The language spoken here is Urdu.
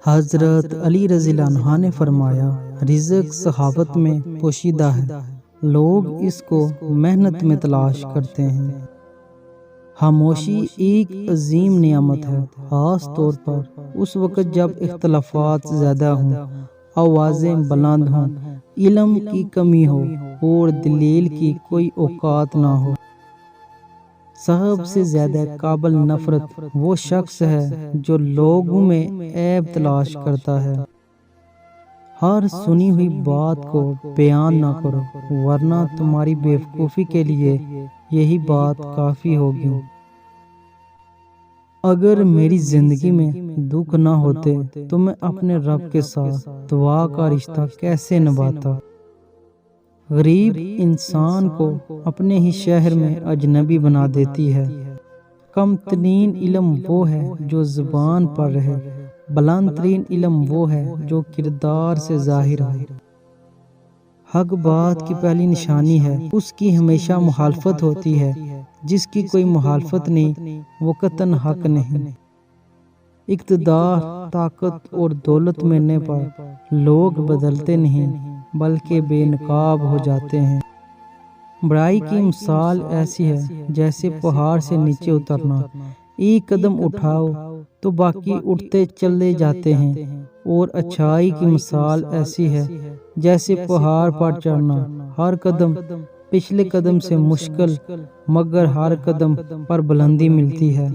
حضرت علی رضی اللہ عنہ نے فرمایا، رزق صحابت میں پوشیدہ ہے، لوگ اس کو محنت میں تلاش کرتے ہیں۔ خاموشی ایک عظیم نعمت ہے، خاص طور پر اس وقت جب اختلافات زیادہ ہوں، آوازیں بلند ہوں، علم کی کمی ہو اور دلیل کی کوئی اوقات نہ ہو۔ سب سے زیادہ قابل نفرت وہ شخص ہے جو لوگوں میں عیب تلاش کرتا ہے۔ ہر سنی ہوئی بات کو بیان نہ کرو، ورنہ تمہاری بیوقوفی کے لیے یہی بات کافی ہوگی۔ اگر میری زندگی میں دکھ نہ ہوتے تو میں اپنے رب کے ساتھ دعا کا رشتہ کیسے نبھاتا؟ غریب انسان کو اپنے ہی شہر میں اجنبی بنا دیتی ہے۔ کم ترین علم وہ ہے جو زبان پر رہے، بلند ترین علم وہ ہے جو کردار سے ظاہر ہو۔ حق بات کی پہلی نشانی ہے، اس کی ہمیشہ مخالفت ہوتی ہے، جس کی کوئی مخالفت نہیں وہ قطعاً حق نہیں۔ اقتدار، طاقت اور دولت ملنے پر لوگ بدلتے نہیں بلکہ بے نقاب ہو جاتے ہیں۔ برائی کی مثال ایسی ہے جیسے پہاڑ سے نیچے اترنا، ایک قدم اٹھاؤ تو باقی اٹھتے چلے جاتے ہیں، اور اچھائی کی مثال ایسی ہے جیسے پہاڑ پر چڑھنا، ہر قدم پچھلے قدم سے مشکل مگر ہر قدم پر بلندی ملتی ہے۔